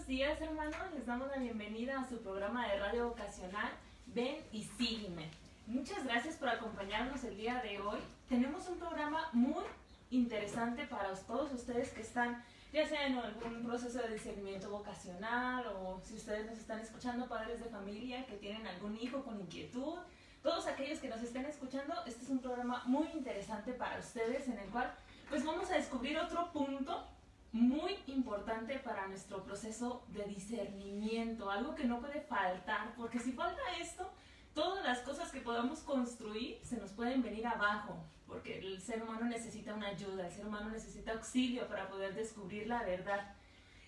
buenos días, hermanos. Les damos la bienvenida a su programa de radio vocacional Ven y Sígueme. Muchas gracias por acompañarnos el día de hoy. Tenemos un programa muy interesante para todos ustedes que están, ya sea en algún proceso de discernimiento vocacional, o si ustedes nos están escuchando, padres de familia que tienen algún hijo con inquietud. Todos aquellos que nos estén escuchando, este es un programa muy interesante para ustedes, en el cual pues vamos a descubrir otro punto muy importante para nuestro proceso de discernimiento, algo que no puede faltar, porque si falta esto, todas las cosas que podamos construir se nos pueden venir abajo, porque el ser humano necesita una ayuda, el ser humano necesita auxilio para poder descubrir la verdad.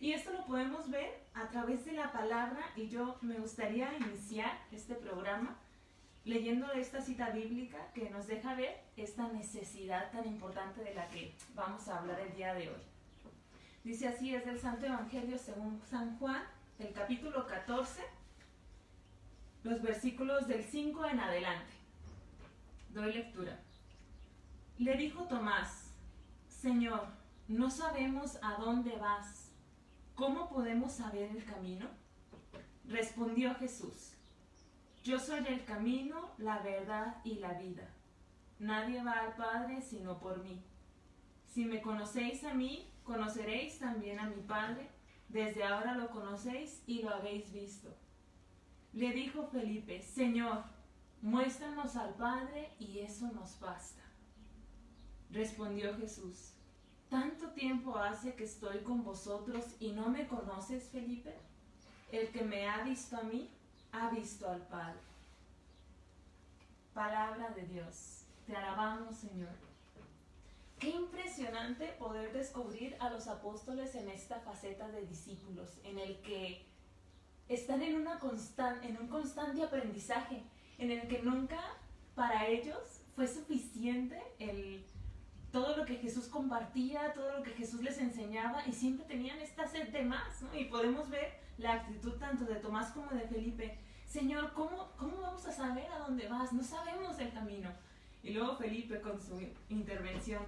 Y esto lo podemos ver a través de la palabra, y yo me gustaría iniciar este programa leyendo esta cita bíblica que nos deja ver esta necesidad tan importante de la que vamos a hablar el día de hoy. Dice así, es del Santo Evangelio según San Juan, el capítulo 14, los versículos del 5 en adelante. Doy lectura. Le dijo Tomás: Señor, no sabemos a dónde vas. ¿Cómo podemos saber el camino? Respondió Jesús: Yo soy el camino, la verdad y la vida. Nadie va al Padre sino por mí. Si me conocéis a mí, conoceréis también a mi Padre. Desde ahora lo conocéis y lo habéis visto. Le dijo Felipe: Señor, muéstranos al Padre y eso nos basta. Respondió Jesús: ¿Tanto tiempo hace que estoy con vosotros y no me conoces, Felipe? El que me ha visto a mí, ha visto al Padre. Palabra de Dios. Te alabamos, Señor. Qué impresionante poder descubrir a los apóstoles en esta faceta de discípulos, en el que están en un constante aprendizaje, en el que nunca para ellos fue suficiente todo lo que Jesús compartía, todo lo que Jesús les enseñaba, y siempre tenían esta sed de más, ¿no? Y podemos ver la actitud tanto de Tomás como de Felipe. Señor, ¿cómo vamos a saber a dónde vas? No sabemos el camino. Y luego Felipe con su intervención: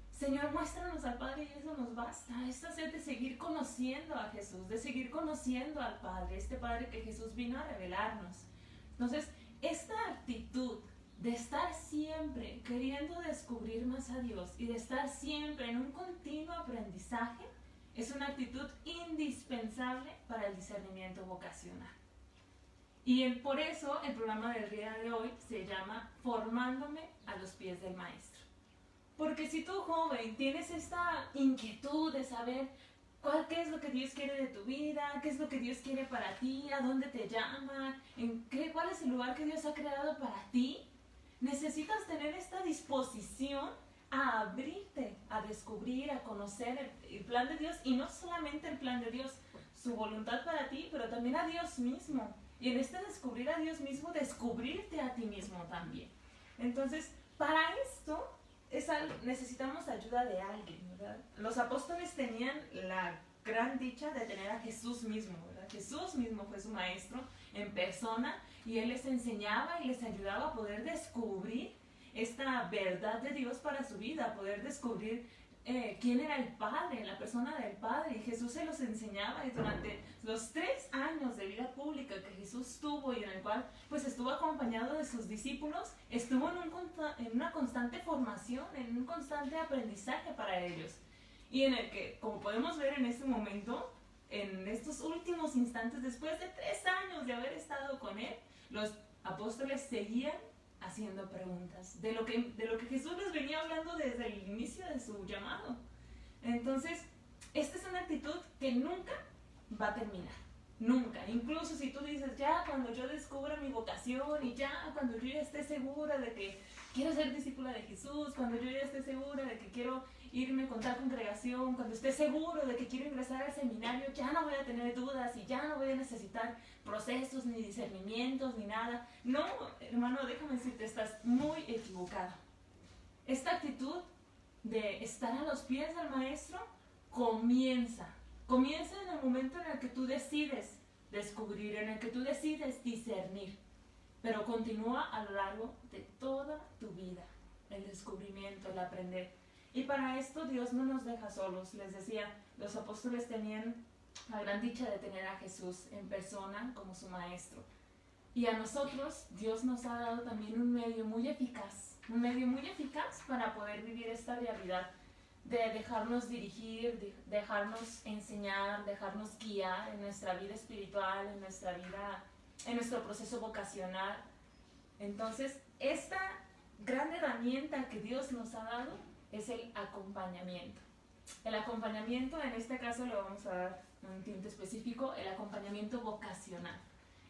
Señor, muéstranos al Padre y eso nos basta. Esta sed de seguir conociendo a Jesús, de seguir conociendo al Padre, este Padre que Jesús vino a revelarnos. Entonces, esta actitud de estar siempre queriendo descubrir más a Dios y de estar siempre en un continuo aprendizaje es una actitud indispensable para el discernimiento vocacional. Y por eso el programa del día de hoy se llama Formándome a los pies del Maestro. Porque si tú, joven, tienes esta inquietud de saber qué es lo que Dios quiere de tu vida, qué es lo que Dios quiere para ti, a dónde te llama, cuál es el lugar que Dios ha creado para ti, necesitas tener esta disposición a abrirte, a descubrir, a conocer el plan de Dios, y no solamente el plan de Dios, su voluntad para ti, pero también a Dios mismo. Y en este descubrir a Dios mismo, descubrirte a ti mismo también. Entonces, para esto necesitamos ayuda de alguien, ¿verdad? Los apóstoles tenían la gran dicha de tener a Jesús mismo, ¿verdad? Jesús mismo fue su maestro en persona, y Él les enseñaba y les ayudaba a poder descubrir esta verdad de Dios para su vida, poder descubrir quién era el Padre, la persona del Padre. Y Jesús se los enseñaba, y durante los 3 años de vida pública que Jesús tuvo, y en el cual pues estuvo acompañado de sus discípulos, estuvo en una constante formación, en un constante aprendizaje para ellos, y en el que, como podemos ver en este momento, en estos últimos instantes, después de 3 años de haber estado con Él, los apóstoles seguían haciendo preguntas de lo que Jesús les venía hablando desde el inicio de su llamado. Entonces, esta es una actitud que nunca va a terminar, nunca. Incluso si tú dices: ya cuando yo descubra mi vocación, y ya cuando yo ya esté segura de que quiero ser discípula de Jesús, cuando yo ya esté segura de que quiero irme con tal congregación, cuando esté seguro de que quiero ingresar al seminario, ya no voy a tener dudas y ya no voy a necesitar procesos, ni discernimientos, ni nada. No, hermano, déjame decirte, estás muy equivocado. Esta actitud de estar a los pies del Maestro comienza en el momento en el que tú decides descubrir, en el que tú decides discernir, pero continúa a lo largo de toda tu vida, el descubrimiento, el aprender. Y para esto Dios no nos deja solos. Les decía, los apóstoles tenían la gran dicha de tener a Jesús en persona como su maestro. Y a nosotros Dios nos ha dado también un medio muy eficaz para poder vivir esta realidad de dejarnos dirigir, de dejarnos enseñar, dejarnos guiar en nuestra vida espiritual, en nuestra vida, en nuestro proceso vocacional. Entonces, esta gran herramienta que Dios nos ha dado es el acompañamiento. El acompañamiento, en este caso le vamos a dar un tinte específico, el acompañamiento vocacional.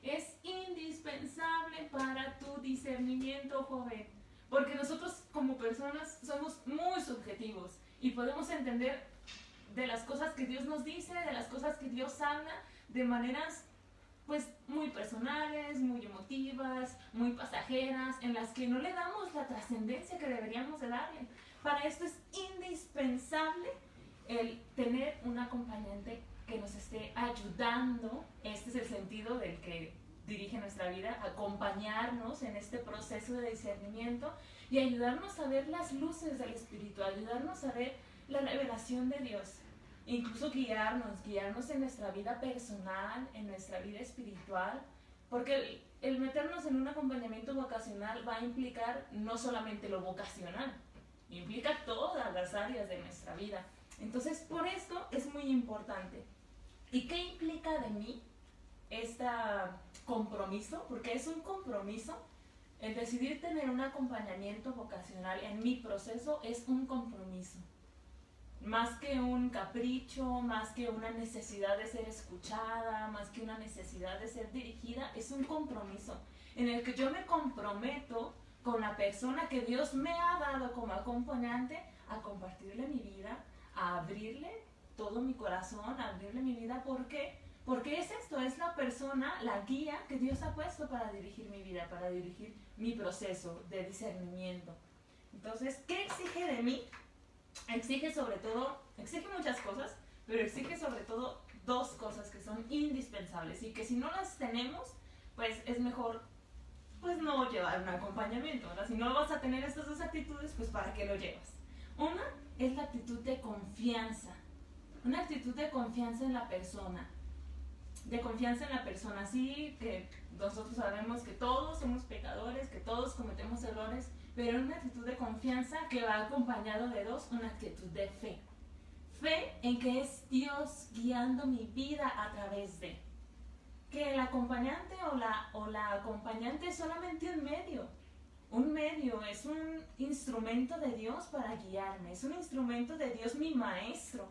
Es indispensable para tu discernimiento, joven, porque nosotros como personas somos muy subjetivos y podemos entender de las cosas que Dios nos dice, de las cosas que Dios habla, de maneras pues muy personales, muy emotivas, muy pasajeras, en las que no le damos la trascendencia que deberíamos de darle. Para esto es indispensable el tener un acompañante que nos esté ayudando. Este es el sentido del que dirige nuestra vida, acompañarnos en este proceso de discernimiento y ayudarnos a ver las luces del Espíritu, ayudarnos a ver la revelación de Dios, incluso guiarnos en nuestra vida personal, en nuestra vida espiritual, porque el meternos en un acompañamiento vocacional va a implicar no solamente lo vocacional, implica todas las áreas de nuestra vida. Entonces, por esto es muy importante. ¿Y qué implica de mí este compromiso? Porque es un compromiso. El decidir tener un acompañamiento vocacional en mi proceso es un compromiso. Más que un capricho, más que una necesidad de ser escuchada, más que una necesidad de ser dirigida, es un compromiso en el que yo me comprometo con la persona que Dios me ha dado como acompañante a compartirle mi vida, a abrirle todo mi corazón, a abrirle mi vida. ¿Por qué? Porque es esto, es la persona, la guía que Dios ha puesto para dirigir mi vida, para dirigir mi proceso de discernimiento. Entonces, ¿qué exige de mí? Exige muchas cosas, pero exige sobre todo dos cosas que son indispensables y que si no las tenemos, pues es mejor pues no llevar un acompañamiento, ¿verdad? Si no vas a tener estas dos actitudes, pues ¿para qué lo llevas? Una es la actitud de confianza, una actitud de confianza en la persona, así que nosotros sabemos que todos somos pecadores, que todos cometemos errores, pero una actitud de confianza que va acompañado de dos, una actitud de fe. Fe en que es Dios guiando mi vida a través de. Que el acompañante o la acompañante es solamente un medio, es un instrumento de Dios para guiarme, es un instrumento de Dios, mi maestro.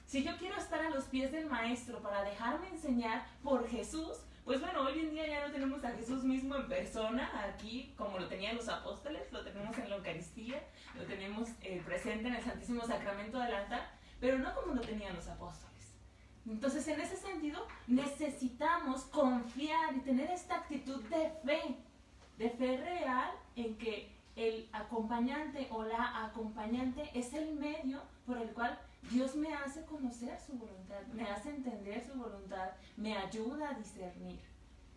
Si yo quiero estar a los pies del maestro para dejarme enseñar por Jesús, pues bueno, hoy en día ya no tenemos a Jesús mismo en persona, aquí como lo tenían los apóstoles, lo tenemos en la Eucaristía, lo tenemos presente en el Santísimo Sacramento del altar, pero no como lo tenían los apóstoles. Entonces, en ese sentido, necesitamos confiar y tener esta actitud de fe real en que el acompañante o la acompañante es el medio por el cual Dios me hace conocer su voluntad, me hace entender su voluntad, me ayuda a discernir,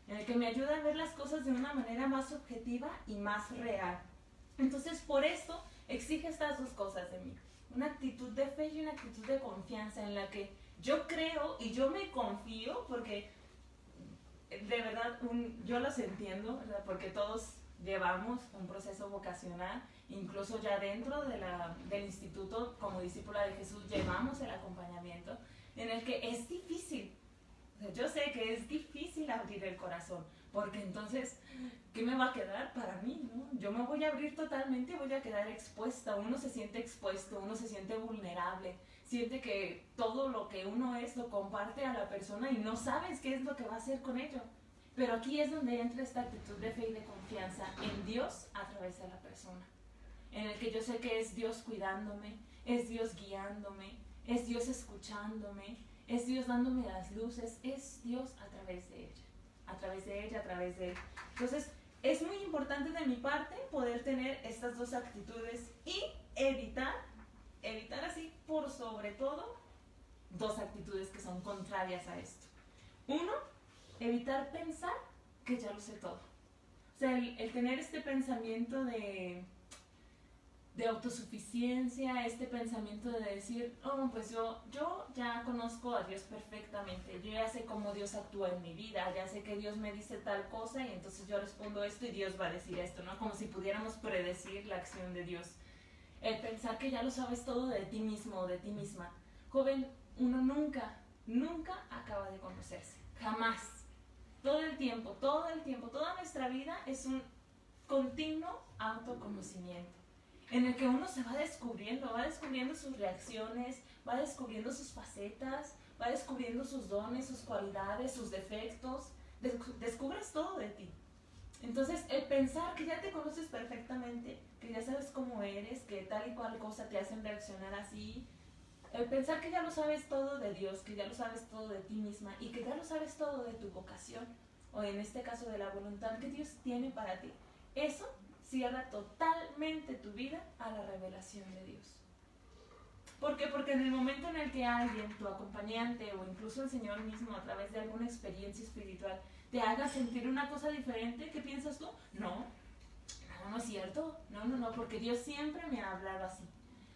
en el que me ayuda a ver las cosas de una manera más objetiva y más real. Entonces, por esto exige estas dos cosas de mí, una actitud de fe y una actitud de confianza en la que yo creo y yo me confío, porque de verdad yo los entiendo, ¿verdad? Porque todos llevamos un proceso vocacional, incluso ya dentro del instituto como discípula de Jesús llevamos el acompañamiento, en el que es difícil. O sea, yo sé que es difícil abrir el corazón, porque entonces, ¿qué me va a quedar para mí, no? Yo me voy a abrir totalmente y voy a quedar expuesta. Uno se siente expuesto, uno se siente vulnerable, siente que todo lo que uno es lo comparte a la persona y no sabes qué es lo que va a hacer con ello. Pero aquí es donde entra esta actitud de fe y de confianza en Dios a través de la persona, en el que yo sé que es Dios cuidándome, es Dios guiándome, es Dios escuchándome, es Dios dándome las luces, es Dios a través de ella, a través de ella, a través de él. Entonces, es muy importante de mi parte poder tener estas dos actitudes y evitar así por sobre todo dos actitudes que son contrarias a esto. Uno, evitar pensar que ya lo sé todo. O sea, el tener este pensamiento de de autosuficiencia, este pensamiento de decir, oh, pues yo ya conozco a Dios perfectamente, yo ya sé cómo Dios actúa en mi vida, ya sé que Dios me dice tal cosa y entonces yo respondo esto y Dios va a decir esto, ¿no? Como si pudiéramos predecir la acción de Dios. El pensar que ya lo sabes todo de ti mismo o de ti misma. Joven, uno nunca acaba de conocerse, jamás. Todo el tiempo, toda nuestra vida es un continuo autoconocimiento, en el que uno se va descubriendo sus reacciones, va descubriendo sus facetas, va descubriendo sus dones, sus cualidades, sus defectos, descubres todo de ti. Entonces, el pensar que ya te conoces perfectamente, que ya sabes cómo eres, que tal y cual cosa te hacen reaccionar así, el pensar que ya lo sabes todo de Dios, que ya lo sabes todo de ti misma y que ya lo sabes todo de tu vocación, o en este caso de la voluntad que Dios tiene para ti, eso cierra totalmente tu vida a la revelación de Dios. ¿Por qué? Porque en el momento en el que alguien, tu acompañante o incluso el Señor mismo a través de alguna experiencia espiritual te haga sentir una cosa diferente, ¿qué piensas tú? No es cierto, no, porque Dios siempre me ha hablado así,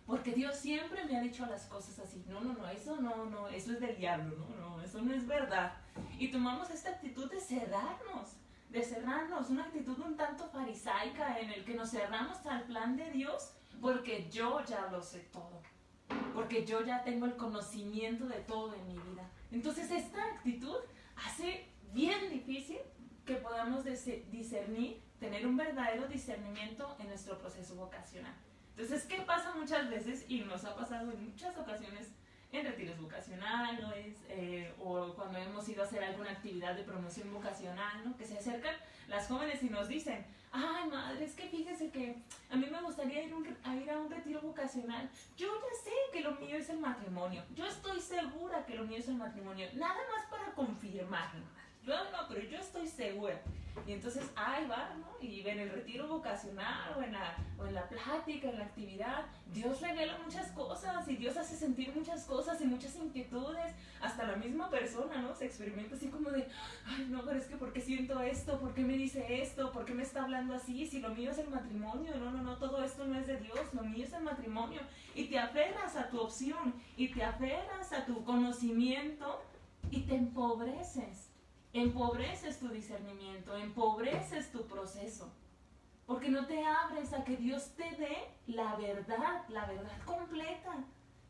porque Dios siempre me ha dicho las cosas así, no, eso es del diablo, no, eso no es verdad. Y tomamos esta actitud de cerrarnos, una actitud un tanto farisaica en el que nos cerramos al plan de Dios porque yo ya lo sé todo, porque yo ya tengo el conocimiento de todo en mi vida. Entonces esta actitud hace bien difícil que podamos discernir, tener un verdadero discernimiento en nuestro proceso vocacional. Entonces, ¿qué pasa muchas veces? Y nos ha pasado en muchas ocasiones en retiros vocacionales o cuando hemos ido a hacer alguna actividad de promoción vocacional, ¿no? Que se acercan las jóvenes y nos dicen, ay madre, es que fíjese que a mí me gustaría ir a un retiro vocacional. Yo ya sé que lo mío es el matrimonio, yo estoy segura que lo mío es el matrimonio, nada más para confirmarlo. No, pero yo estoy segura. Y entonces ahí va, ¿no? Y en el retiro vocacional o en la plática, en la actividad, Dios revela muchas cosas y Dios hace sentir muchas cosas y muchas inquietudes. Hasta la misma persona, ¿no? Se experimenta así como de, ay, no, pero es que ¿por qué siento esto? ¿Por qué me dice esto? ¿Por qué me está hablando así? Si lo mío es el matrimonio, no, todo esto no es de Dios, lo mío es el matrimonio. Y te aferras a tu opción y te aferras a tu conocimiento y te empobreces tu discernimiento, empobreces tu proceso, porque no te abres a que Dios te dé la verdad completa.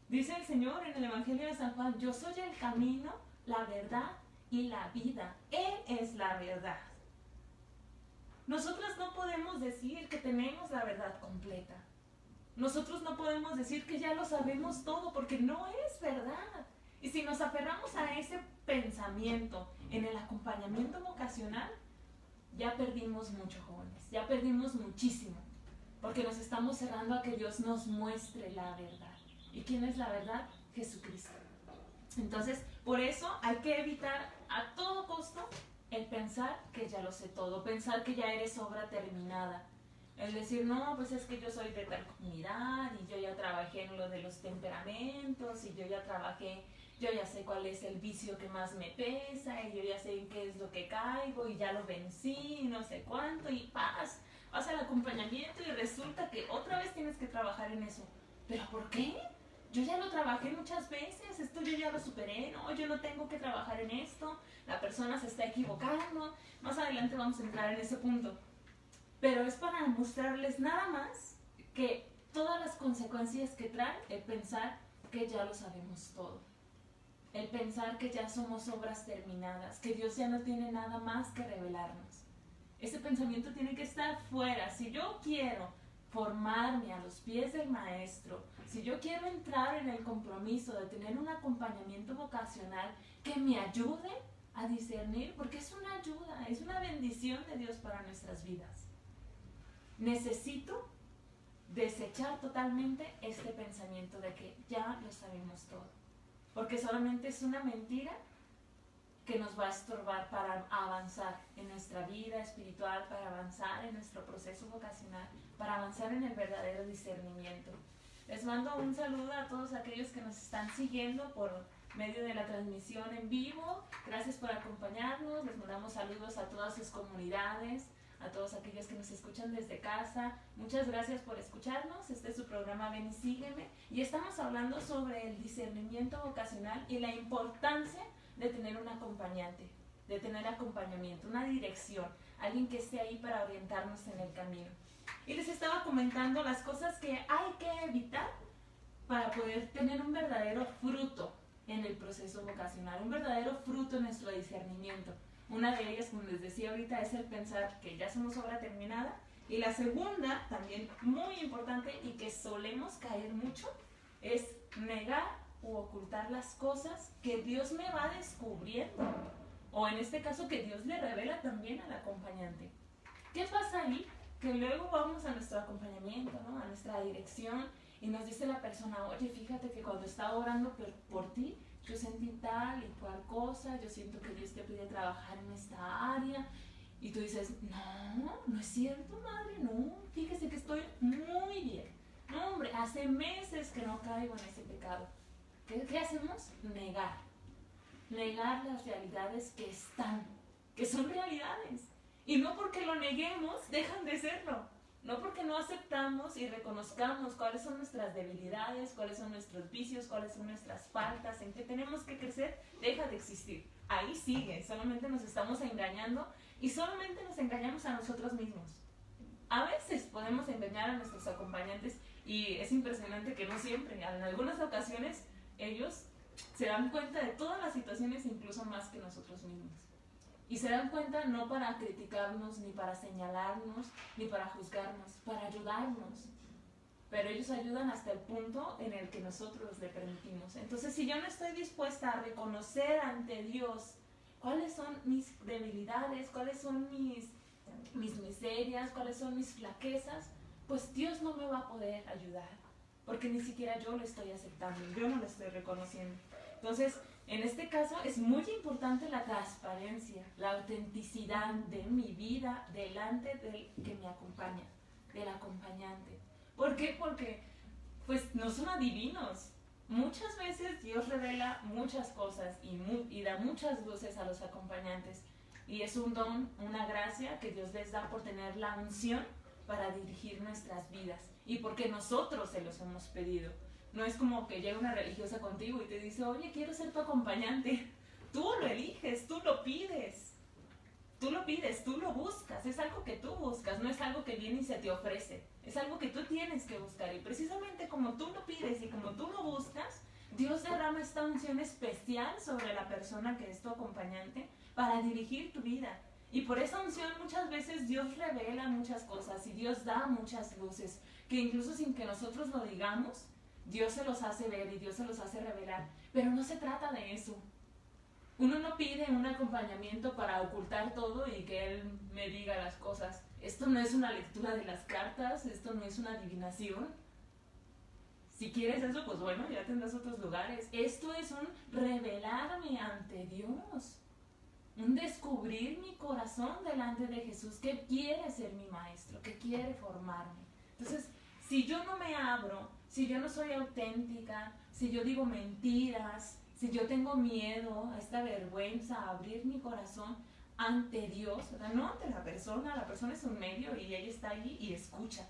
Dice el Señor en el Evangelio de San Juan, yo soy el camino, la verdad y la vida. Él es la verdad. Nosotros no podemos decir que tenemos la verdad completa. Nosotros no podemos decir que ya lo sabemos todo, porque no es verdad. Y si nos aferramos a ese pensamiento en el acompañamiento vocacional, ya perdimos mucho, jóvenes, ya perdimos muchísimo, porque nos estamos cerrando a que Dios nos muestre la verdad. ¿Y quién es la verdad? Jesucristo. Entonces, por eso hay que evitar a todo costo el pensar que ya lo sé todo, pensar que ya eres obra terminada. El decir, no, pues es que yo soy de tal comunidad y yo ya trabajé en lo de los temperamentos y yo ya sé cuál es el vicio que más me pesa y yo ya sé en qué es lo que caigo y ya lo vencí y no sé cuánto y vas al acompañamiento y resulta que otra vez tienes que trabajar en eso. ¿Pero por qué? Yo ya lo trabajé muchas veces, esto yo ya lo superé, no, yo no tengo que trabajar en esto, la persona se está equivocando. Más adelante vamos a entrar en ese punto. Pero es para mostrarles nada más que todas las consecuencias que trae el pensar que ya lo sabemos todo. El pensar que ya somos obras terminadas, que Dios ya no tiene nada más que revelarnos. Ese pensamiento tiene que estar fuera. Si yo quiero formarme a los pies del Maestro, si yo quiero entrar en el compromiso de tener un acompañamiento vocacional que me ayude a discernir, porque es una ayuda, es una bendición de Dios para nuestras vidas. Necesito desechar totalmente este pensamiento de que ya lo sabemos todo, porque solamente es una mentira que nos va a estorbar para avanzar en nuestra vida espiritual, para avanzar en nuestro proceso vocacional, para avanzar en el verdadero discernimiento. Les mando un saludo a todos aquellos que nos están siguiendo por medio de la transmisión en vivo. Gracias por acompañarnos. Les mandamos saludos a todas sus comunidades, a todos aquellos que nos escuchan desde casa. Muchas gracias por escucharnos. Este es su programa Ven y Sígueme. Y estamos hablando sobre el discernimiento vocacional y la importancia de tener un acompañante, de tener acompañamiento, una dirección, alguien que esté ahí para orientarnos en el camino. Y les estaba comentando las cosas que hay que evitar para poder tener un verdadero fruto en el proceso vocacional, un verdadero fruto en nuestro discernimiento. Una de ellas, como les decía ahorita, es el pensar que ya somos obra terminada. Y la segunda, también muy importante y que solemos caer mucho, es negar u ocultar las cosas que Dios me va descubriendo. O en este caso, que Dios le revela también al acompañante. ¿Qué pasa ahí? Que luego vamos a nuestro acompañamiento, ¿no? A nuestra dirección, y nos dice la persona, oye, fíjate que cuando estaba orando por ti, yo sentí tal y cual cosa, yo siento que Dios te pide trabajar en esta área. Y tú dices, no es cierto, madre, no, fíjese que estoy muy bien. No, hombre, hace meses que no caigo en ese pecado. ¿Qué hacemos? Negar las realidades que están, que son realidades. Y no porque lo neguemos, dejan de serlo. No porque no aceptamos y reconozcamos cuáles son nuestras debilidades, cuáles son nuestros vicios, cuáles son nuestras faltas, en qué tenemos que crecer, deja de existir. Ahí sigue, solamente nos estamos engañando y solamente nos engañamos a nosotros mismos. A veces podemos engañar a nuestros acompañantes y es impresionante que no siempre, en algunas ocasiones ellos se dan cuenta de todas las situaciones, incluso más que nosotros mismos. Y se dan cuenta no para criticarnos, ni para señalarnos, ni para juzgarnos, para ayudarnos. Pero ellos ayudan hasta el punto en el que nosotros le permitimos. Entonces, si yo no estoy dispuesta a reconocer ante Dios cuáles son mis debilidades, cuáles son mis miserias, cuáles son mis flaquezas, pues Dios no me va a poder ayudar. Porque ni siquiera yo lo estoy aceptando, yo no lo estoy reconociendo. Entonces, en este caso es muy importante la transparencia, la autenticidad de mi vida delante del que me acompaña, del acompañante. ¿Por qué? Porque pues no son adivinos. Muchas veces Dios revela muchas cosas y da muchas luces a los acompañantes. Y es un don, una gracia que Dios les da por tener la unción para dirigir nuestras vidas. Y porque nosotros se los hemos pedido. No es como que llega una religiosa contigo y te dice, oye, quiero ser tu acompañante. Tú lo eliges, tú lo pides. Tú lo pides, tú lo buscas. Es algo que tú buscas, no es algo que viene y se te ofrece. Es algo que tú tienes que buscar. Y precisamente como tú lo pides y como tú lo buscas, Dios derrama esta unción especial sobre la persona que es tu acompañante para dirigir tu vida. Y por esa unción muchas veces Dios revela muchas cosas y Dios da muchas luces, que incluso sin que nosotros lo digamos, Dios se los hace ver y Dios se los hace revelar. Pero no se trata de eso. Uno no pide un acompañamiento para ocultar todo y que Él me diga las cosas. Esto no es una lectura de las cartas, esto no es una adivinación. Si quieres eso, pues bueno, ya tendrás otros lugares. Esto es un revelarme ante Dios. Un descubrir mi corazón delante de Jesús, que quiere ser mi maestro, que quiere formarme. Entonces, si yo no me abro, si yo no soy auténtica, si yo digo mentiras, si yo tengo miedo, a esta vergüenza, a abrir mi corazón ante Dios, ¿verdad? No ante la persona es un medio y ella está allí y escucha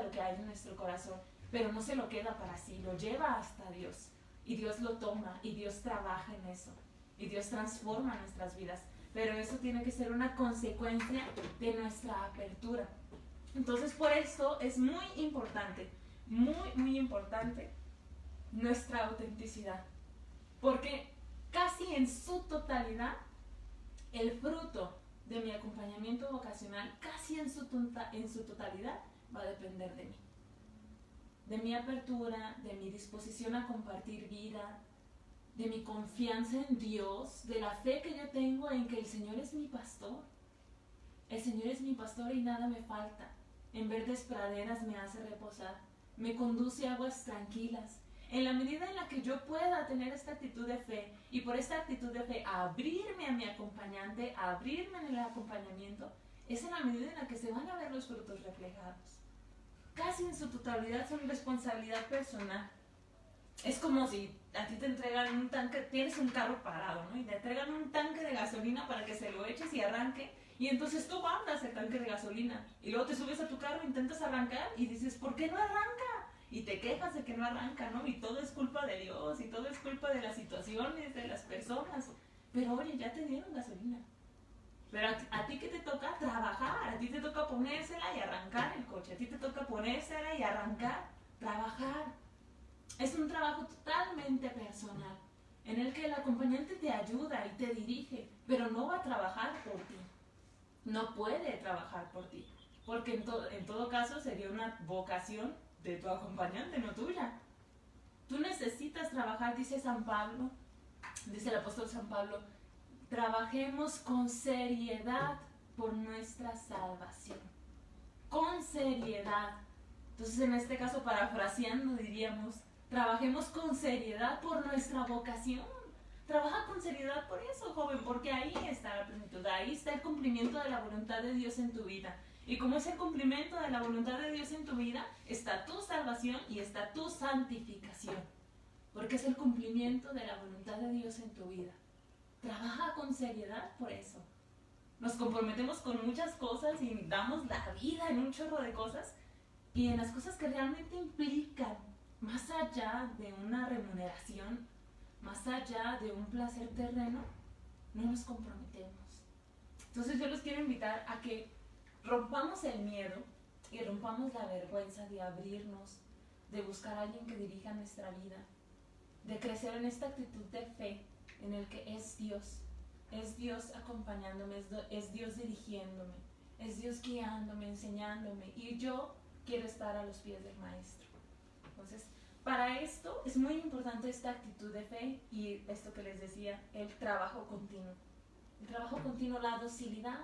lo que hay en nuestro corazón, pero no se lo queda para sí, lo lleva hasta Dios y Dios lo toma y Dios trabaja en eso y Dios transforma nuestras vidas, pero eso tiene que ser una consecuencia de nuestra apertura. Entonces, por eso es muy importante nuestra autenticidad, porque casi en su totalidad el fruto de mi acompañamiento vocacional, casi en su totalidad va a depender de mí, de mi apertura, de mi disposición a compartir vida, de mi confianza en Dios, de la fe que yo tengo en que el Señor es mi pastor. El Señor es mi pastor y nada me falta. En verdes praderas me hace reposar, me conduce a aguas tranquilas. En la medida en la que yo pueda tener esta actitud de fe y por esta actitud de fe abrirme a mi acompañante, abrirme en el acompañamiento, es en la medida en la que se van a ver los frutos reflejados. Casi en su totalidad son responsabilidad personal. Es como si a ti te entregan un tanque, tienes un carro parado, ¿no? Y te entregan un tanque de gasolina para que se lo eches y arranque, Y entonces tú mandas el tanque de gasolina y luego te subes a tu carro, intentas arrancar y dices, ¿por qué no arranca? Y te quejas de que no arranca, ¿no? Y todo es culpa de Dios y todo es culpa de las situaciones, de las personas. Pero oye, ya te dieron gasolina. Pero a ti que te toca trabajar, a ti te toca ponérsela y arrancar el coche, a ti te toca ponérsela y arrancar, trabajar. Es un trabajo totalmente personal, en el que el acompañante te ayuda y te dirige, pero no va a trabajar por ti. No puede trabajar por ti, porque en todo caso sería una vocación de tu acompañante, no tuya. Tú necesitas trabajar, dice San Pablo, dice el apóstol San Pablo, trabajemos con seriedad por nuestra salvación. Con seriedad. Entonces, en este caso, parafraseando, diríamos, trabajemos con seriedad por nuestra vocación. Trabaja con seriedad por eso, joven, porque ahí está la plenitud, ahí está el cumplimiento de la voluntad de Dios en tu vida. Y como es el cumplimiento de la voluntad de Dios en tu vida, está tu salvación y está tu santificación. Porque es el cumplimiento de la voluntad de Dios en tu vida. Trabaja con seriedad por eso. Nos comprometemos con muchas cosas y damos la vida en un chorro de cosas. Y en las cosas que realmente implican, más allá de una remuneración, más allá de un placer terreno, no nos comprometemos. Entonces yo los quiero invitar a que rompamos el miedo y rompamos la vergüenza de abrirnos, de buscar a alguien que dirija nuestra vida, de crecer en esta actitud de fe en el que es Dios acompañándome, es Dios dirigiéndome, es Dios guiándome, enseñándome, y yo quiero estar a los pies del Maestro. Entonces, para esto es muy importante esta actitud de fe y esto que les decía, el trabajo continuo. El trabajo continuo, la docilidad.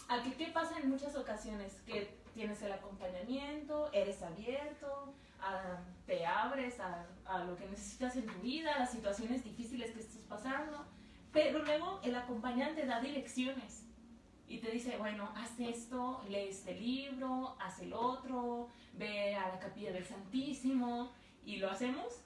Aquí, ¿qué pasa en muchas ocasiones? Que tienes el acompañamiento, eres abierto, te abres a lo que necesitas en tu vida, a las situaciones difíciles que estás pasando, pero luego el acompañante da direcciones y te dice, bueno, haz esto, lee este libro, haz el otro, ve a la capilla del Santísimo, y lo hacemos.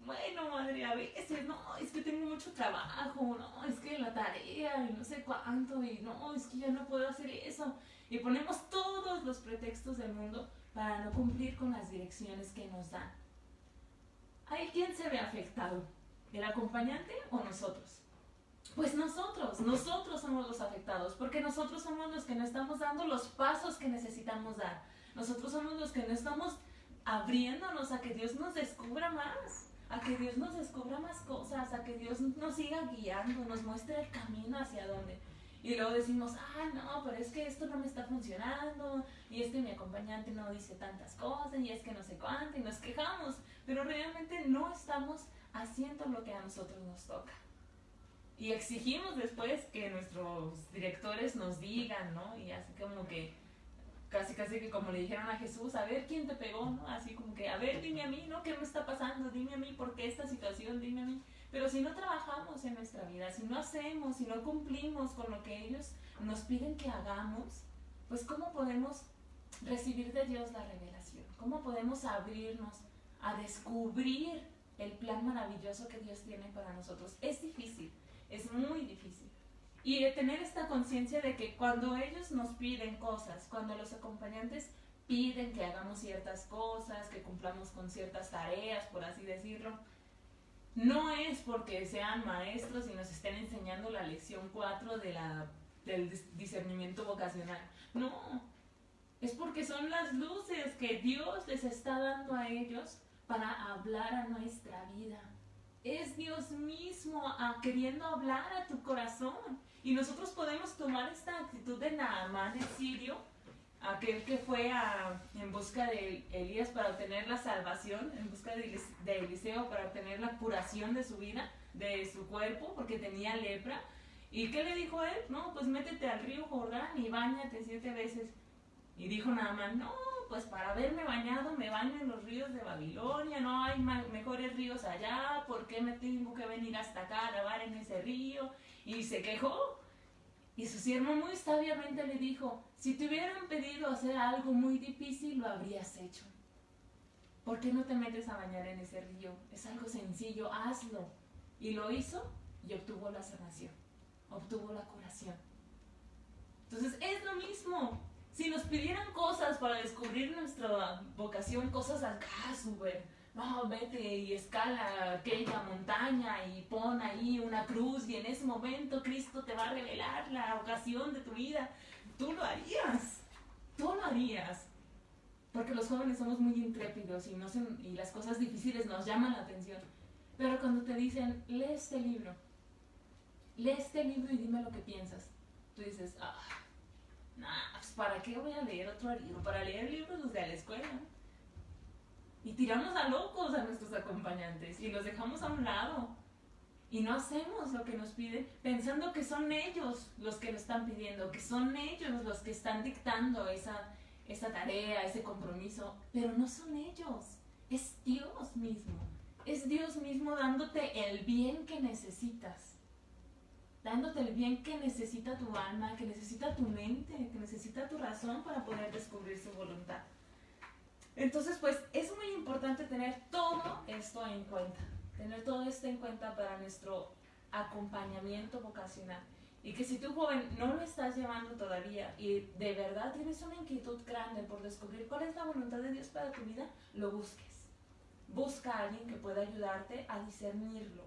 Bueno, madre, a veces, no, es que tengo mucho trabajo, no, es que la tarea y no sé cuánto, y no, es que ya no puedo hacer eso. Y ponemos todos los pretextos del mundo para no cumplir con las direcciones que nos dan. ¿Hay quién se ve afectado? ¿El acompañante o nosotros? Pues nosotros somos los afectados, porque nosotros somos los que no estamos dando los pasos que necesitamos dar. Nosotros somos los que no estamos abriéndonos a que Dios nos descubra más, a que Dios nos descubra más cosas, a que Dios nos siga guiando, nos muestre el camino hacia dónde. Y luego decimos, no, pero es que esto no me está funcionando, y es que mi acompañante no dice tantas cosas, y es que no sé cuánto, y nos quejamos, pero realmente no estamos haciendo lo que a nosotros nos toca. Y exigimos después que nuestros directores nos digan, ¿no? Y así como que, casi que como le dijeron a Jesús, a ver quién te pegó, ¿no? Así como que, a ver, dime a mí, ¿no? ¿Qué me está pasando? Dime a mí, ¿por qué esta situación? Dime a mí. Pero si no trabajamos en nuestra vida, si no hacemos, si no cumplimos con lo que ellos nos piden que hagamos, pues ¿cómo podemos recibir de Dios la revelación? ¿Cómo podemos abrirnos a descubrir el plan maravilloso que Dios tiene para nosotros? Es difícil, es muy difícil. Y de tener esta conciencia de que cuando ellos nos piden cosas, cuando los acompañantes piden que hagamos ciertas cosas, que cumplamos con ciertas tareas, por así decirlo, no es porque sean maestros y nos estén enseñando la lección 4 del discernimiento vocacional. No, es porque son las luces que Dios les está dando a ellos para hablar a nuestra vida. Es Dios mismo queriendo hablar a tu corazón. Y nosotros podemos tomar esta actitud de Naamán el sirio, aquel que fue en busca de Elías para obtener la salvación, en busca de Eliseo para obtener la curación de su vida, de su cuerpo, porque tenía lepra. ¿Y qué le dijo él? No, pues métete al río Jordán y báñate 7 veces. Y dijo Naamán, no, pues para haberme bañado me baño en los ríos de Babilonia, no hay mejores ríos allá, ¿por qué me tengo que venir hasta acá a lavar en ese río? Y se quejó. Y su siervo muy sabiamente le dijo, si te hubieran pedido hacer algo muy difícil, lo habrías hecho. ¿Por qué no te metes a bañar en ese río? Es algo sencillo, hazlo. Y lo hizo y obtuvo la sanación. obtuvo la curación. Entonces es lo mismo. Si nos pidieran cosas para descubrir nuestra vocación, cosas acá súper, no, vete y escala aquella montaña y pon ahí una cruz y en ese momento Cristo te va a revelar la vocación de tu vida, tú lo harías, porque los jóvenes somos muy intrépidos y las cosas difíciles nos llaman la atención. Pero cuando te dicen, lee este libro y dime lo que piensas, tú dices, pues ¿para qué voy a leer otro libro? Para leer libros los de la escuela. Y tiramos a locos a nuestros acompañantes y los dejamos a un lado. Y no hacemos lo que nos piden pensando que son ellos los que lo están pidiendo, que son ellos los que están dictando esa tarea, ese compromiso. Pero no son ellos, es Dios mismo. Es Dios mismo dándote el bien que necesitas. Dándote el bien que necesita tu alma, que necesita tu mente, que necesita tu razón para poder descubrir su voluntad. Entonces, pues, es muy importante tener todo esto en cuenta. Tener todo esto en cuenta para nuestro acompañamiento vocacional. Y que si tú, joven, no lo estás llevando todavía y de verdad tienes una inquietud grande por descubrir cuál es la voluntad de Dios para tu vida, lo busques. Busca a alguien que pueda ayudarte a discernirlo.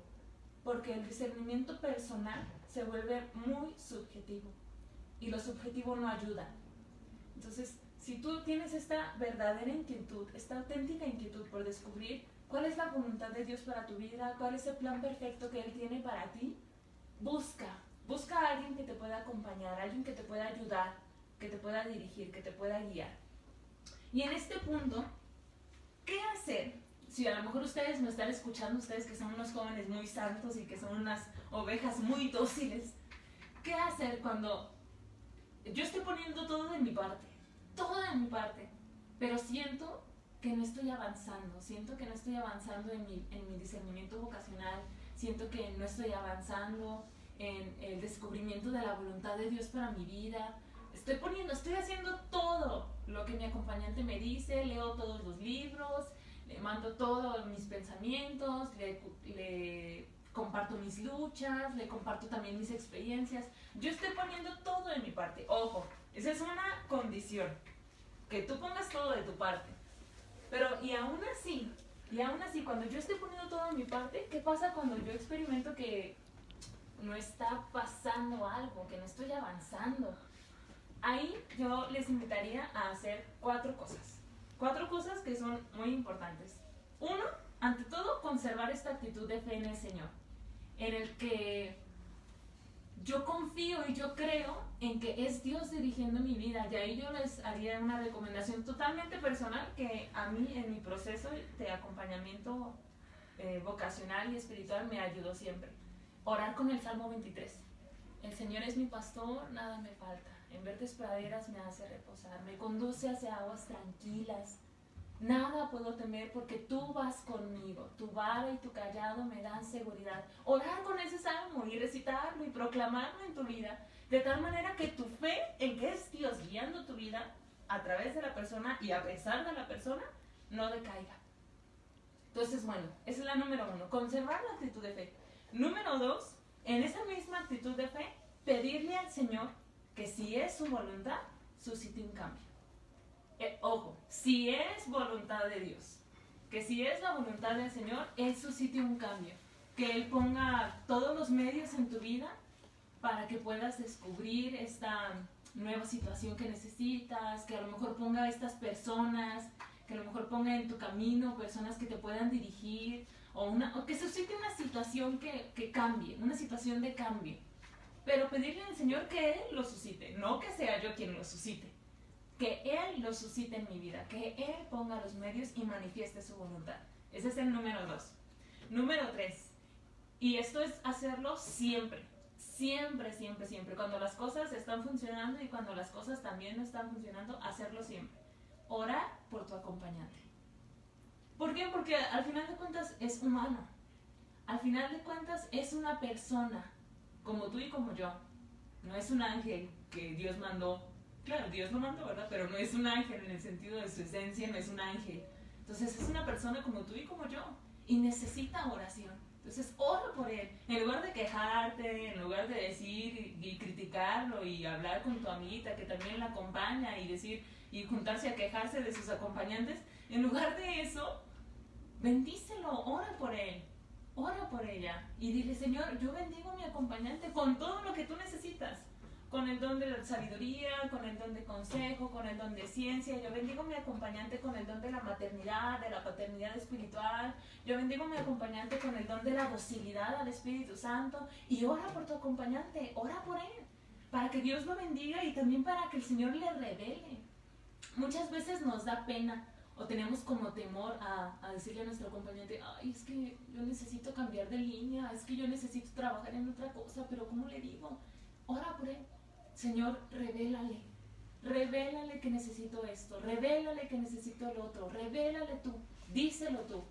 Porque el discernimiento personal se vuelve muy subjetivo y lo subjetivo no ayuda. Entonces, si tú tienes esta verdadera inquietud, esta auténtica inquietud por descubrir cuál es la voluntad de Dios para tu vida, cuál es el plan perfecto que Él tiene para ti, busca a alguien que te pueda acompañar, alguien que te pueda ayudar, que te pueda dirigir, que te pueda guiar. Y en este punto, ¿qué hacer? Si a lo mejor ustedes me están escuchando, ustedes que son unos jóvenes muy santos y que son unas ovejas muy dóciles, ¿qué hacer cuando yo estoy poniendo todo de mi parte, pero siento que no estoy avanzando, en mi discernimiento vocacional, siento que no estoy avanzando en el descubrimiento de la voluntad de Dios para mi vida? Estoy haciendo todo lo que mi acompañante me dice, leo todos los libros, le mando todos mis pensamientos, le comparto mis luchas, le comparto también mis experiencias. Yo estoy poniendo todo de mi parte. Ojo, esa es una condición, que tú pongas todo de tu parte. Pero y aún así, cuando yo estoy poniendo todo de mi parte, ¿qué pasa cuando yo experimento que no está pasando algo, que no estoy avanzando? Ahí yo les invitaría a hacer 4 cosas. 4 cosas que son muy importantes. 1, ante todo, conservar esta actitud de fe en el Señor, en el que yo confío y yo creo en que es Dios dirigiendo mi vida. Y ahí yo les haría una recomendación totalmente personal que a mí en mi proceso de acompañamiento vocacional y espiritual me ayudó siempre. Orar con el Salmo 23. El Señor es mi pastor, nada me falta. En verdes praderas me hace reposar, me conduce hacia aguas tranquilas. Nada puedo temer porque tú vas conmigo, tu vara y tu callado me dan seguridad. Orar con ese salmo y recitarlo y proclamarlo en tu vida, de tal manera que tu fe en que es Dios guiando tu vida a través de la persona y a pesar de la persona, no decaiga. Entonces, bueno, esa es la número 1, conservar la actitud de fe. Número 2, en esa misma actitud de fe, pedirle al Señor que si es su voluntad, suscite un cambio. Ojo, si es voluntad de Dios, que si es la voluntad del Señor, Él suscite un cambio, que Él ponga todos los medios en tu vida para que puedas descubrir esta nueva situación que necesitas, que a lo mejor ponga estas personas, que a lo mejor ponga en tu camino personas que te puedan dirigir, o que suscite una situación que cambie, una situación de cambio. Pero pedirle al Señor que Él lo suscite, no que sea yo quien lo suscite. Que Él lo suscite en mi vida, que Él ponga los medios y manifieste su voluntad. Ese es el número 2. Número 3, y esto es hacerlo siempre, cuando las cosas están funcionando y cuando las cosas también no están funcionando, hacerlo siempre. Orar por tu acompañante. ¿Por qué? Porque al final de cuentas es humano. Al final de cuentas es una persona, como tú y como yo. No es un ángel que Dios mandó. Claro, Dios lo mandó, ¿verdad? Pero no es un ángel en el sentido de su esencia, no es un ángel. Entonces es una persona como tú y como yo y necesita oración. Entonces, ora por él. En lugar de quejarte, en lugar de decir y criticarlo y hablar con tu amiguita que también la acompaña y decir y juntarse a quejarse de sus acompañantes, en lugar de eso, bendícelo, ora por él, ora por ella y dile, Señor, yo bendigo a mi acompañante con todo lo que tú necesitas, con el don de la sabiduría, con el don de consejo, con el don de ciencia. Yo bendigo a mi acompañante con el don de la maternidad, de la paternidad espiritual. Yo bendigo a mi acompañante con el don de la docilidad al Espíritu Santo. Y ora por tu acompañante, ora por él, para que Dios lo bendiga y también para que el Señor le revele. Muchas veces nos da pena o tenemos como temor a decirle a nuestro acompañante, ay, es que yo necesito cambiar de línea, es que yo necesito trabajar en otra cosa, pero ¿cómo le digo? Ora por él. Señor, revélale que necesito esto, revélale que necesito el otro, revélale tú, díselo tú.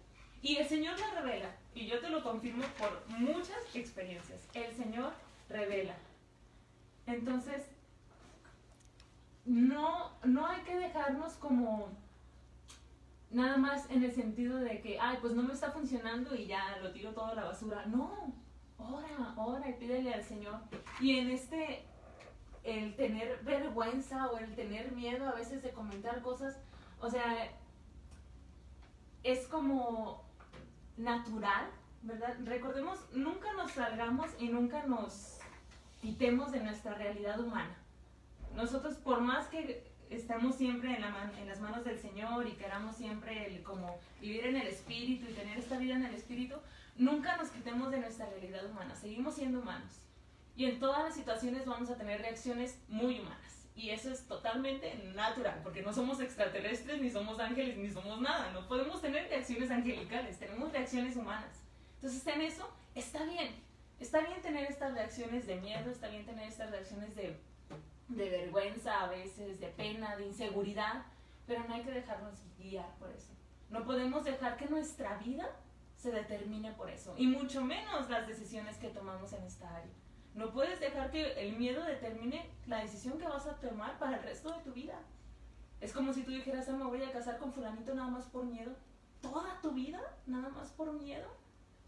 Y el Señor le revela, y yo te lo confirmo por muchas experiencias, el Señor revela. Entonces, no hay que dejarnos como nada más en el sentido de que, ay, pues no me está funcionando y ya lo tiro todo a la basura. No, ora y pídele al Señor. Y en el tener vergüenza o el tener miedo a veces de comentar cosas, o sea, es como natural, ¿verdad? Recordemos, nunca nos salgamos y nunca nos quitemos de nuestra realidad humana. Nosotros, por más que estamos siempre en las manos del Señor y queramos siempre como vivir en el Espíritu y tener esta vida en el Espíritu, nunca nos quitemos de nuestra realidad humana, seguimos siendo humanos. Y en todas las situaciones vamos a tener reacciones muy humanas. Y eso es totalmente natural, porque no somos extraterrestres, ni somos ángeles, ni somos nada. No podemos tener reacciones angelicales, tenemos reacciones humanas. Entonces en eso está bien. Está bien tener estas reacciones de miedo, está bien tener estas reacciones de vergüenza a veces, de pena, de inseguridad, pero no hay que dejarnos guiar por eso. No podemos dejar que nuestra vida se determine por eso, y mucho menos las decisiones que tomamos en esta área. No puedes dejar que el miedo determine la decisión que vas a tomar para el resto de tu vida. Es como si tú dijeras, me voy a casar con fulanito nada más por miedo. ¿Toda tu vida nada más por miedo?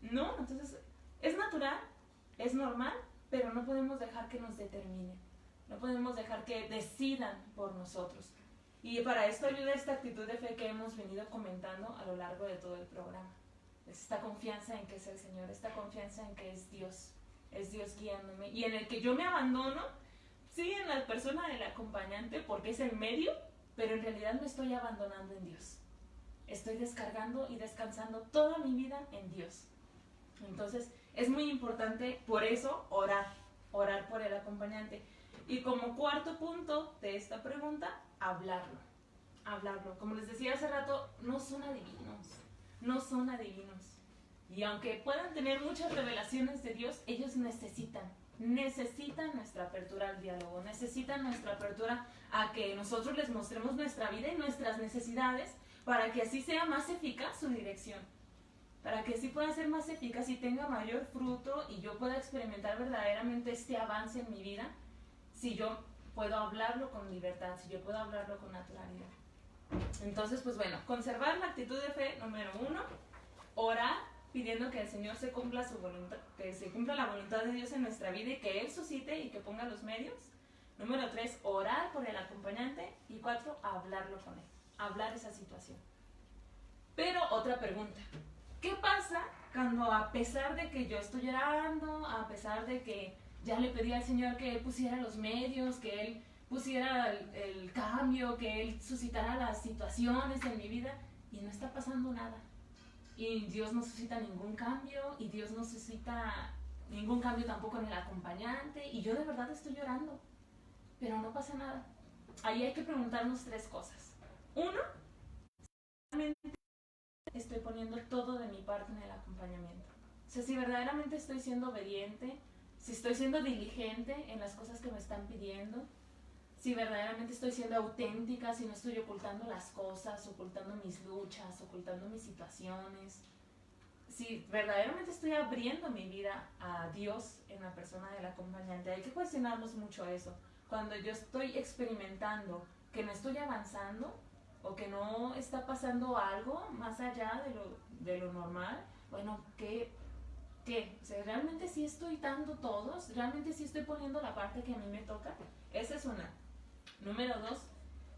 No, entonces es natural, es normal, pero no podemos dejar que nos determine. No podemos dejar que decidan por nosotros. Y para esto ayuda esta actitud de fe que hemos venido comentando a lo largo de todo el programa. Es esta confianza en que es el Señor, esta confianza en que es Dios guiándome, y en el que yo me abandono, sí, en la persona del acompañante, porque es el medio, pero en realidad me estoy abandonando en Dios. Estoy descargando y descansando toda mi vida en Dios. Entonces, es muy importante, por eso, orar por el acompañante. Y como cuarto punto de esta pregunta, hablarlo. Como les decía hace rato, no son adivinos. Y aunque puedan tener muchas revelaciones de Dios, ellos necesitan nuestra apertura al diálogo, necesitan nuestra apertura a que nosotros les mostremos nuestra vida y nuestras necesidades, para que así sea más eficaz su dirección, para que así pueda ser más eficaz y tenga mayor fruto y yo pueda experimentar verdaderamente este avance en mi vida, si yo puedo hablarlo con libertad, si yo puedo hablarlo con naturalidad. Entonces, pues bueno, conservar la actitud de fe, número 1, orar pidiendo que el Señor se cumpla su voluntad, que se cumpla la voluntad de Dios en nuestra vida y que Él suscite y que ponga los medios. Número 3, orar por el acompañante. Y 4, hablarlo con él, hablar esa situación. Pero otra pregunta, ¿qué pasa cuando a pesar de que yo estoy orando, a pesar de que ya le pedí al Señor que Él pusiera los medios, que Él pusiera el cambio, que Él suscitara las situaciones en mi vida y no está pasando nada? Y Dios no suscita ningún cambio, y Dios no suscita ningún cambio tampoco en el acompañante, y yo de verdad estoy llorando, pero no pasa nada. Ahí hay que preguntarnos 3 cosas. 1, ¿realmente estoy poniendo todo de mi parte en el acompañamiento? O sea, si verdaderamente estoy siendo obediente, si estoy siendo diligente en las cosas que me están pidiendo, si verdaderamente estoy siendo auténtica, si no estoy ocultando las cosas, ocultando mis luchas, ocultando mis situaciones, si verdaderamente estoy abriendo mi vida a Dios en la persona del acompañante. Hay que cuestionarnos mucho eso. Cuando yo estoy experimentando que no estoy avanzando o que no está pasando algo más allá de lo normal, bueno, ¿qué ¿qué? O sea, ¿realmente sí estoy dando todos? ¿Realmente sí estoy poniendo la parte que a mí me toca? Esa es una. Número 2,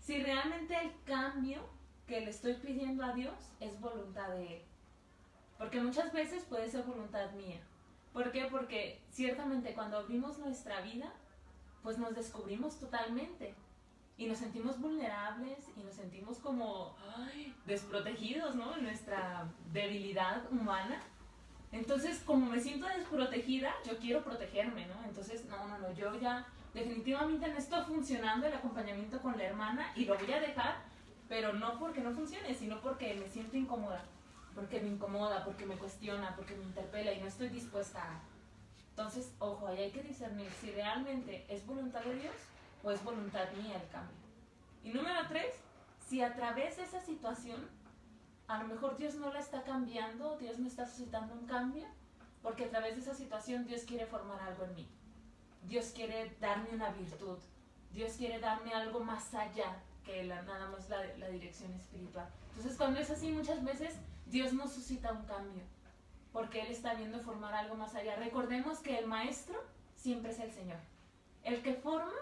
si realmente el cambio que le estoy pidiendo a Dios es voluntad de Él. Porque muchas veces puede ser voluntad mía. ¿Por qué? Porque ciertamente cuando abrimos nuestra vida, pues nos descubrimos totalmente. Y nos sentimos vulnerables y nos sentimos como desprotegidos, ¿no? En nuestra debilidad humana. Entonces, como me siento desprotegida, yo quiero protegerme, ¿no? Entonces, no, yo ya definitivamente no está funcionando el acompañamiento con la hermana y lo voy a dejar, pero no porque no funcione, sino porque me siento incómoda, porque me incomoda, porque me cuestiona, porque me interpela y no estoy dispuesta a... Entonces, ojo, ahí hay que discernir si realmente es voluntad de Dios o es voluntad mía el cambio. Y número 3, si a través de esa situación, a lo mejor Dios no la está cambiando, Dios no está suscitando un cambio, porque a través de esa situación Dios quiere formar algo en mí. Dios quiere darme una virtud. Dios quiere darme algo más allá que nada más la dirección espiritual. Entonces, cuando es así, muchas veces Dios nos suscita un cambio, porque Él está viendo formar algo más allá. Recordemos que el maestro siempre es el Señor. El que forma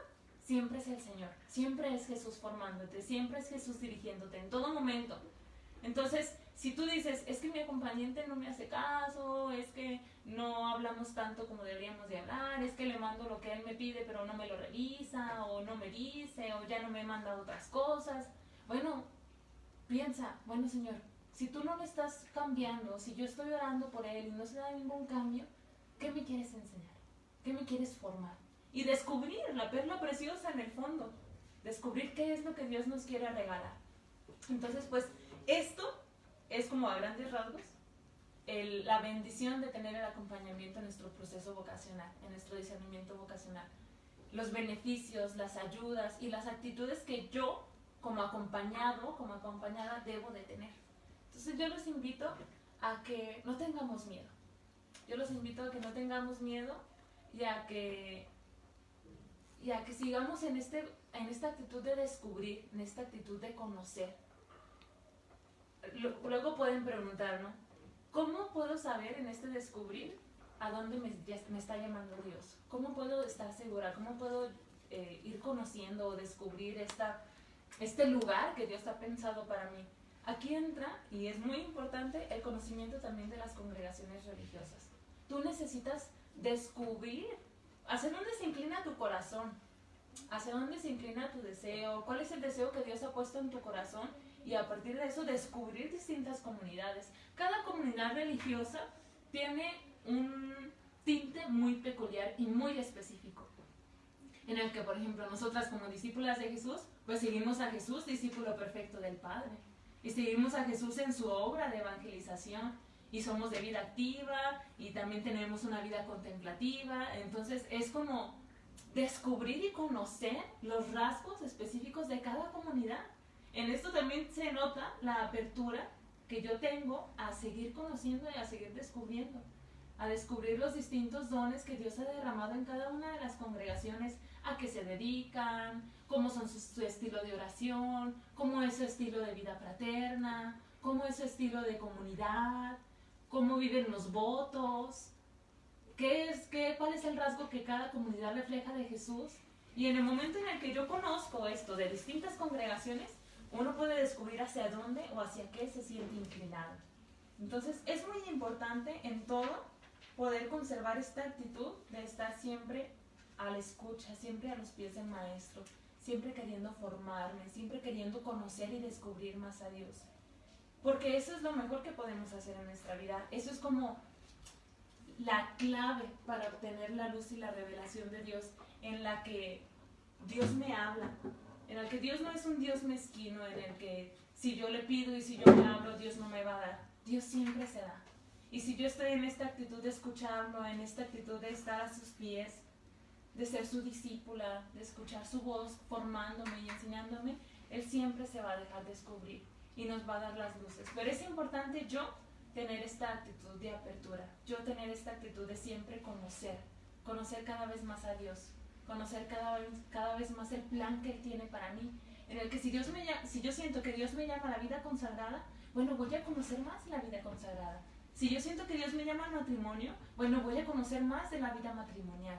siempre es el Señor. Siempre es Jesús formándote, siempre es Jesús dirigiéndote en todo momento. Entonces, si tú dices, es que mi acompañante no me hace caso, es que no hablamos tanto como deberíamos de hablar, es que le mando lo que él me pide pero no me lo revisa, o no me dice, o ya no me manda otras cosas. Bueno, piensa, bueno Señor, si tú no lo estás cambiando, si yo estoy orando por él y no se da ningún cambio, ¿qué me quieres enseñar? ¿Qué me quieres formar? Y descubrir la perla preciosa en el fondo, descubrir qué es lo que Dios nos quiere regalar. Entonces, pues, esto es como a grandes rasgos la bendición de tener el acompañamiento en nuestro proceso vocacional, en nuestro discernimiento vocacional. Los beneficios, las ayudas y las actitudes que yo, como acompañado, como acompañada, debo de tener. Entonces yo los invito a que no tengamos miedo. Yo los invito a que no tengamos miedo y a que sigamos en esta actitud de descubrir, en esta actitud de conocer. Luego pueden preguntar, ¿no? ¿Cómo puedo saber en este descubrir a dónde me está llamando Dios? ¿Cómo puedo estar segura? ¿Cómo puedo ir conociendo o descubrir este lugar que Dios ha pensado para mí? Aquí entra, y es muy importante, el conocimiento también de las congregaciones religiosas. Tú necesitas descubrir hacia dónde se inclina tu corazón, hacia dónde se inclina tu deseo, cuál es el deseo que Dios ha puesto en tu corazón, y a partir de eso descubrir distintas comunidades. Cada comunidad religiosa tiene un tinte muy peculiar y muy específico, en el que, por ejemplo, nosotras como discípulas de Jesús, pues seguimos a Jesús, discípulo perfecto del Padre, y seguimos a Jesús en su obra de evangelización, y somos de vida activa, y también tenemos una vida contemplativa. Entonces es como descubrir y conocer los rasgos específicos de cada comunidad. En esto también se nota la apertura que yo tengo a seguir conociendo y a seguir descubriendo, a descubrir los distintos dones que Dios ha derramado en cada una de las congregaciones, a qué se dedican, cómo son su estilo de oración, cómo es su estilo de vida fraterna, cómo es su estilo de comunidad, cómo viven los votos, cuál es el rasgo que cada comunidad refleja de Jesús. Y en el momento en el que yo conozco esto de distintas congregaciones, uno puede descubrir hacia dónde o hacia qué se siente inclinado. Entonces es muy importante en todo poder conservar esta actitud de estar siempre a la escucha, siempre a los pies del maestro, siempre queriendo formarme, siempre queriendo conocer y descubrir más a Dios. Porque eso es lo mejor que podemos hacer en nuestra vida. Eso es como la clave para obtener la luz y la revelación de Dios, en la que Dios me habla, en el que Dios no es un Dios mezquino, en el que si yo le pido y si yo le hablo, Dios no me va a dar. Dios siempre se da. Y si yo estoy en esta actitud de escucharlo, en esta actitud de estar a sus pies, de ser su discípula, de escuchar su voz, formándome y enseñándome, Él siempre se va a dejar descubrir y nos va a dar las luces. Pero es importante yo tener esta actitud de apertura, yo tener esta actitud de siempre conocer cada vez más a Dios, conocer cada vez más el plan que Él tiene para mí, en el que si yo siento que Dios me llama a la vida consagrada, bueno, voy a conocer más la vida consagrada. Si yo siento que Dios me llama al matrimonio, bueno, voy a conocer más de la vida matrimonial.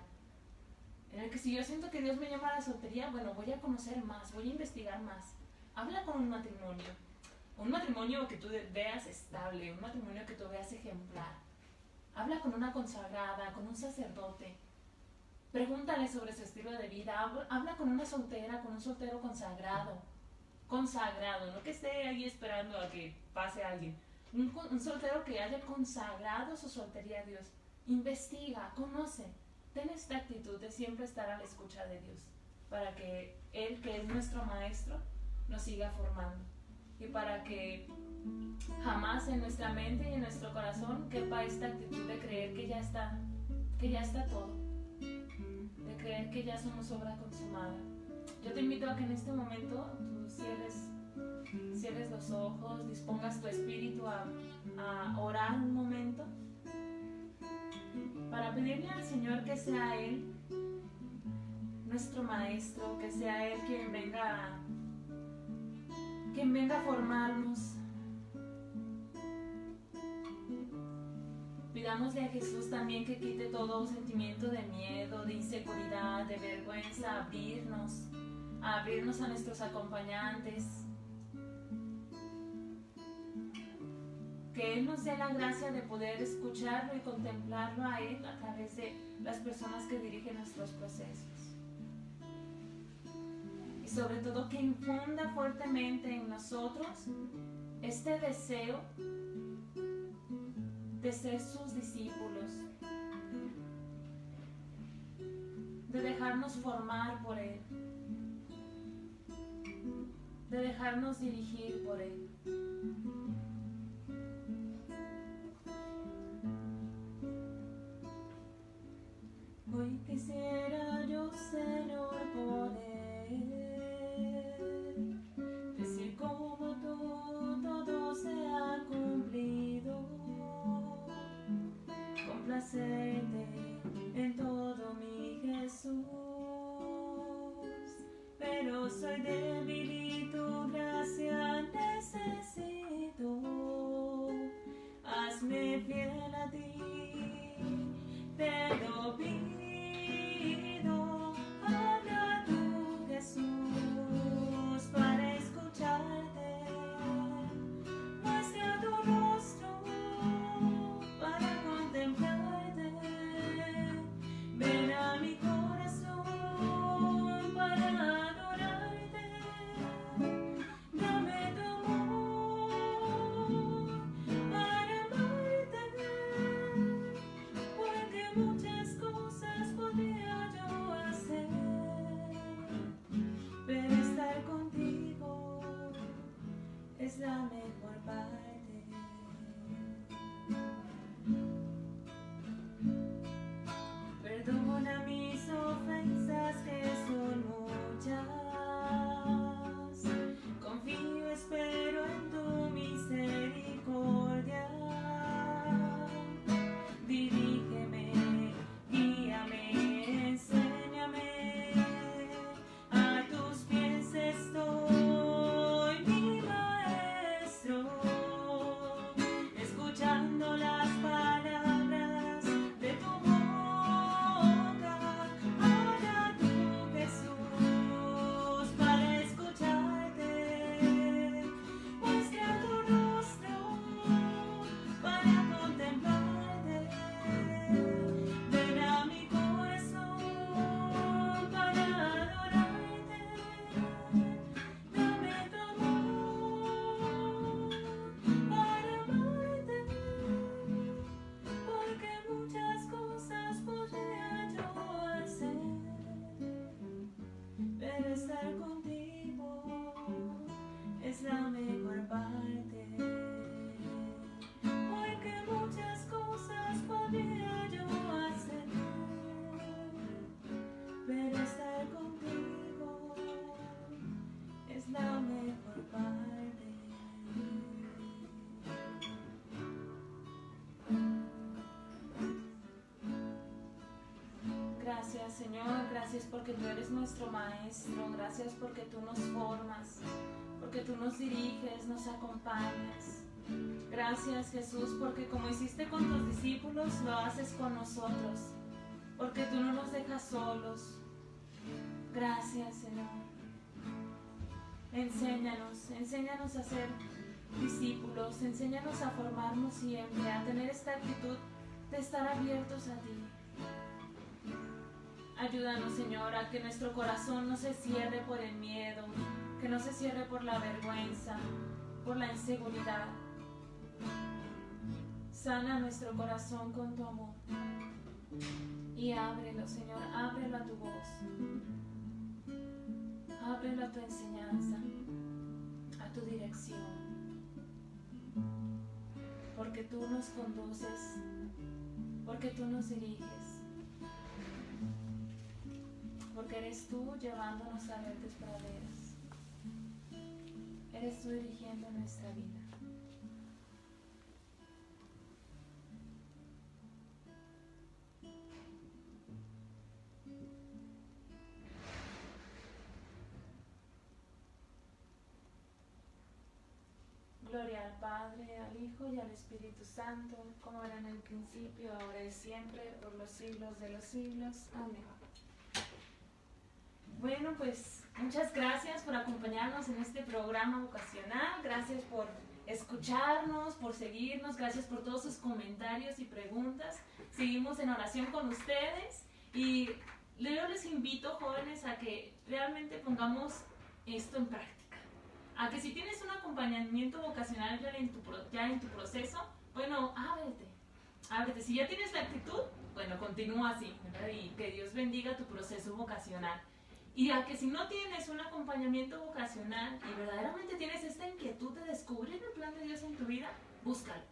En el que si yo siento que Dios me llama a la soltería, bueno, voy a conocer más, voy a investigar más. Habla con un matrimonio que tú veas estable, un matrimonio que tú veas ejemplar. Habla con una consagrada, con un sacerdote. Pregúntale sobre su estilo de vida. Habla con una soltera, con un soltero consagrado. Consagrado, no que esté ahí esperando a que pase alguien. Un soltero que haya consagrado su soltería a Dios. Investiga, conoce. Ten esta actitud de siempre estar a la escucha de Dios, para que Él, que es nuestro Maestro, nos siga formando. Y para que jamás en nuestra mente y en nuestro corazón quepa esta actitud de creer que ya está todo, de creer que ya somos obra consumada. Yo te invito a que en este momento tú cierres los ojos, dispongas tu espíritu a orar un momento, para pedirle al Señor que sea Él nuestro Maestro, que sea Él quien venga a formarnos. Pidámosle a Jesús también que quite todo sentimiento de miedo, de inseguridad, de vergüenza, abrirnos a nuestros acompañantes. Que Él nos dé la gracia de poder escucharlo y contemplarlo a Él a través de las personas que dirigen nuestros procesos. Y sobre todo que infunda fuertemente en nosotros este deseo de ser sus discípulos, de dejarnos formar por Él, de dejarnos dirigir por Él. Hoy quisiera yo, Señor, poder decir como tú todo se ha cumplido, complacerte en todo, mi Jesús, pero soy débil y tu gracia necesito. Hazme fiel a ti, te lo pido. Habla tú, Jesús, para escucharte. Muestra tu rostro para contemplarte. Ven a mi corazón para adorarte. Dame tu amor para amarte, porque muchas cosas podría yo hacer, pero estar contigo es la mejor parte. Perdona mis ofensas, que son muchas. Confío, espero en tu misericordia. Dirígeme, guíame, enséñame. A tus pies estoy, mi Maestro, escuchando las palabras de tu boca. Habla tú, Jesús, para escucharte. Muestra tu rostro para contemplarte. Ven a mi corazón para adorarte. Dame tu amor para amarte, porque muchas cosas podría yo hacer, pero estar contigo es la mejor parte. Porque muchas cosas podría yo hacer, pero estar contigo es la mejor parte. Gracias, Señor, gracias porque tú eres nuestro Maestro, gracias porque tú nos formas, porque tú nos diriges, nos acompañas. Gracias, Jesús, porque como hiciste con tus discípulos, lo haces con nosotros, porque tú no nos dejas solos. Gracias, Señor. Enséñanos a ser discípulos, enséñanos a formarnos siempre, a tener esta actitud de estar abiertos a ti. Ayúdanos, Señor, a que nuestro corazón no se cierre por el miedo, que no se cierre por la vergüenza, por la inseguridad. Sana nuestro corazón con tu amor y ábrelo, Señor, ábrelo a tu voz, ábrelo a tu enseñanza, a tu dirección, porque tú nos conduces, porque tú nos diriges, porque eres tú llevándonos a verdes praderas, eres tú dirigiendo nuestra vida. Gloria al Padre, al Hijo y al Espíritu Santo, como era en el principio, ahora y siempre, por los siglos de los siglos. Amén. Bueno, pues muchas gracias por acompañarnos en este programa vocacional, gracias por escucharnos, por seguirnos, gracias por todos sus comentarios y preguntas. Seguimos en oración con ustedes y yo les invito, jóvenes, a que realmente pongamos esto en práctica. A que si tienes un acompañamiento vocacional ya en tu proceso, bueno, ábrete. Si ya tienes la actitud, bueno, continúa así, ¿verdad? Y que Dios bendiga tu proceso vocacional. Y a que si no tienes un acompañamiento vocacional y verdaderamente tienes esta inquietud de descubrir el plan de Dios en tu vida, búscalo.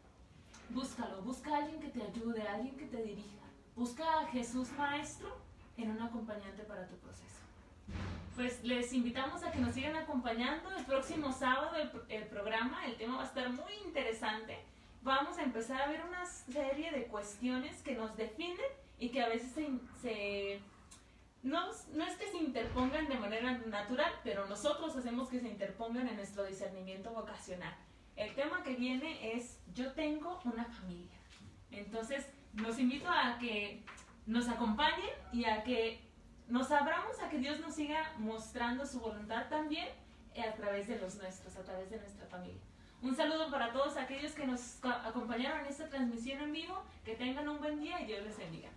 Busca a alguien que te ayude, a alguien que te dirija. Busca a Jesús Maestro en un acompañante para tu proceso. Pues les invitamos a que nos sigan acompañando el próximo sábado el programa. El tema va a estar muy interesante. Vamos a empezar a ver una serie de cuestiones que nos definen y que a veces no es que se interpongan de manera natural, pero nosotros hacemos que se interpongan en nuestro discernimiento vocacional. El tema que viene es yo tengo una familia. Entonces los invito a que nos acompañen y a que nos abramos a que Dios nos siga mostrando su voluntad también a través de los nuestros, a través de nuestra familia. Un saludo para todos aquellos que nos acompañaron en esta transmisión en vivo. Que tengan un buen día y Dios les bendiga.